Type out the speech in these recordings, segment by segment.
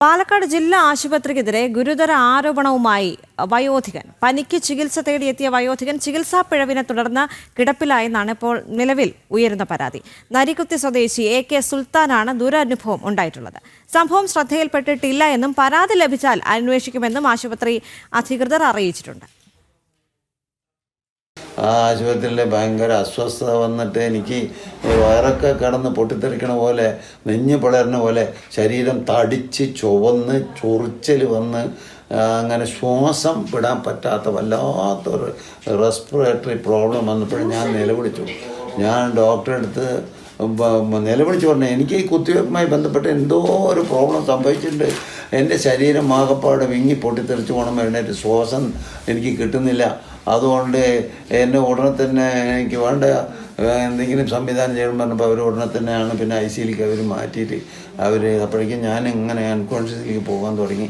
പാലക്കാട് ജില്ലാ ആശുപത്രിക്കെതിരെ ഗുരുതര ആരോപണവുമായി വയോധികൻ. പനിക്ക് ചികിത്സ തേടിയെത്തിയ വയോധികൻ ചികിത്സാ പിഴവിനെ തുടർന്ന് കിടപ്പിലായെന്നാണ് ഇപ്പോൾ നിലവിൽ ഉയരുന്ന പരാതി. നരിക്കുത്തി സ്വദേശി AK സുൽത്താനാണ് ദുരനുഭവം ഉണ്ടായിട്ടുള്ളത്. സംഭവം ശ്രദ്ധയിൽപ്പെട്ടിട്ടില്ല എന്നും പരാതി ലഭിച്ചാൽ അന്വേഷിക്കുമെന്നും ആശുപത്രി അധികൃതർ അറിയിച്ചിട്ടുണ്ട്. ആ ആശുപത്രിയിൽ ഭയങ്കര അസ്വസ്ഥത വന്നിട്ട് എനിക്ക് വയറൊക്കെ കിടന്ന് പൊട്ടിത്തെറിക്കണ പോലെ, നെഞ്ഞ് പിളരുന്ന പോലെ, ശരീരം തടിച്ച് ചുവന്ന് ചൊറിച്ചൽ വന്ന് അങ്ങനെ ശ്വാസം വിടാൻ പറ്റാത്ത വല്ലാത്തൊരു റെസ്പിറേറ്ററി പ്രോബ്ലം വന്നപ്പോഴും ഞാൻ നിലവിളിച്ചു. ഞാൻ ഡോക്ടറെ അടുത്ത് നിലവിളിച്ച് പറഞ്ഞു, എനിക്ക് ഈ കുത്തിവയ്പ്പുമായി ബന്ധപ്പെട്ട് എന്തോ ഒരു പ്രോബ്ലം സംഭവിച്ചിട്ടുണ്ട്. എൻ്റെ ശരീരം ആകപ്പാട് വിങ്ങി പൊട്ടിത്തെറിച്ച് പോകണം, എഴുന്നേറ്റ് ശ്വാസം എനിക്ക് കിട്ടുന്നില്ല. അതുകൊണ്ട് എന്നെ ഉടനെ തന്നെ എനിക്ക് വേണ്ട എന്തെങ്കിലും സംവിധാനം ചെയ്യണം പറഞ്ഞപ്പോൾ അവർ ഉടനെ തന്നെയാണ് പിന്നെ ICUലേക്ക് അവർ മാറ്റിയിട്ട് അപ്പോഴേക്കും ഞാൻ ഇങ്ങനെ അൺകോൺഷ്യസിലേക്ക് പോകാൻ തുടങ്ങി.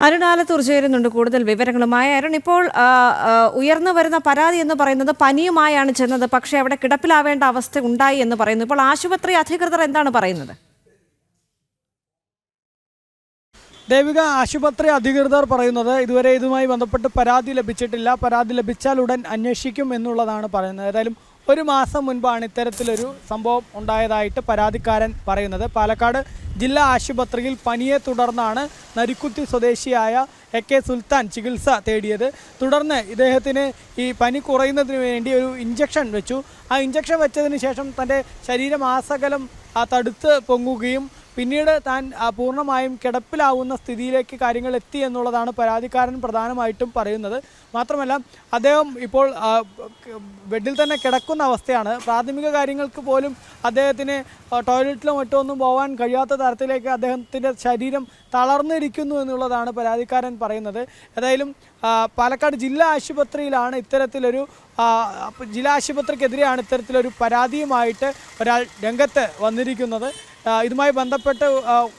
അരുണാലത്തൂർ ചേരുന്നുണ്ട് കൂടുതൽ വിവരങ്ങളുമായി. അരുൺ, ഇപ്പോൾ ഉയർന്നു വരുന്ന പരാതി എന്ന് പറയുന്നത് പനിയുമായാണ് ചെന്നത്, പക്ഷേ അവിടെ കിടപ്പിലാവേണ്ട അവസ്ഥ ഉണ്ടായി എന്ന് പറയുന്നു. ഇപ്പോൾ ആശുപത്രി അധികൃതർ എന്താണ് പറയുന്നത്? ദേവിക, ആശുപത്രി അധികൃതർ പറയുന്നത് ഇതുവരെ ഇതുമായി ബന്ധപ്പെട്ട് പരാതി ലഭിച്ചിട്ടില്ല, പരാതി ലഭിച്ചാൽ ഉടൻ അന്വേഷിക്കും എന്നുള്ളതാണ് പറയുന്നത്. ഏതായാലും ഒരു മാസം മുൻപാണ് ഇത്തരത്തിലൊരു സംഭവം ഉണ്ടായതായിട്ട് പരാതിക്കാരൻ പറയുന്നത്. പാലക്കാട് ജില്ലാ ആശുപത്രിയിൽ പനിയെ തുടർന്നാണ് നരിക്കുത്തി സ്വദേശിയായ AK സുൽത്താൻ ചികിത്സ തേടിയത്. തുടർന്ന് ഇദ്ദേഹത്തിന് ഈ പനി കുറയുന്നതിന് വേണ്ടി ഒരു ഇഞ്ചക്ഷൻ വെച്ചു. ആ ഇഞ്ചക്ഷൻ വെച്ചതിന് ശേഷം തൻ്റെ ശരീരം ആസകലം തടുത്ത് പൊങ്ങുകയും പിന്നീട് താൻ പൂർണ്ണമായും കിടപ്പിലാവുന്ന സ്ഥിതിയിലേക്ക് കാര്യങ്ങൾ എത്തി എന്നുള്ളതാണ് പരാതിക്കാരൻ പ്രധാനമായിട്ടും പറയുന്നത്. മാത്രമല്ല, അദ്ദേഹം ഇപ്പോൾ ബെഡിൽ തന്നെ കിടക്കുന്ന അവസ്ഥയാണ്. പ്രാഥമിക കാര്യങ്ങൾക്ക് പോലും അദ്ദേഹത്തിന് ടോയ്ലറ്റിലോ മറ്റോ ഒന്നും പോകാൻ കഴിയാത്ത തരത്തിലേക്ക് അദ്ദേഹത്തിൻ്റെ ശരീരം തളർന്നിരിക്കുന്നു എന്നുള്ളതാണ് പരാതിക്കാരൻ പറയുന്നത്. ഏതായാലും പാലക്കാട് ജില്ലാ ആശുപത്രിയിലാണ് ഇത്തരത്തിലൊരു ജില്ലാ ആശുപത്രിക്കെതിരെയാണ് ഇത്തരത്തിലൊരു പരാതിയുമായിട്ട് ഒരാൾ രംഗത്ത് വന്നിരിക്കുന്നത്. ഇതുമായി ബന്ധപ്പെട്ട്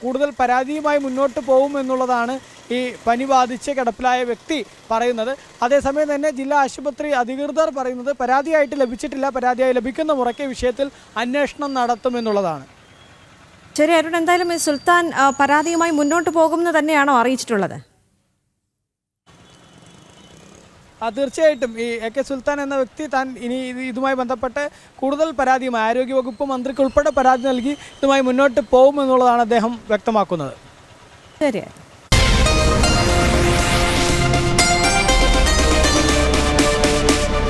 കൂടുതൽ പരാതിയുമായി മുന്നോട്ട് പോകുമെന്നുള്ളതാണ് ഈ പനി ബാധിച്ച് കിടപ്പിലായ വ്യക്തി പറയുന്നത്. അതേസമയം തന്നെ ജില്ലാ ആശുപത്രി അധികൃതർ പറയുന്നത് പരാതിയായിട്ട് ലഭിച്ചിട്ടില്ല, പരാതിയായി ലഭിക്കുന്ന മുറയ്ക്ക് വിഷയത്തിൽ അന്വേഷണം നടത്തുമെന്നുള്ളതാണ്. ശരി അരുൺ, എന്തായാലും ഈ സുൽത്താൻ പരാതിയുമായി മുന്നോട്ട് പോകുമെന്ന് തന്നെയാണോ അറിയിച്ചിട്ടുള്ളത്? തീർച്ചയായിട്ടും ഈ AK സുൽത്താൻ എന്ന വ്യക്തി താൻ ഇനി ഇതുമായി ബന്ധപ്പെട്ട് കൂടുതൽ പരാതിയുമായി ആരോഗ്യവകുപ്പ് മന്ത്രിക്ക് ഉൾപ്പെടെ പരാതി നൽകി ഇതുമായി മുന്നോട്ട് പോകുമെന്നുള്ളതാണ് അദ്ദേഹം വ്യക്തമാക്കുന്നത്. ശരി.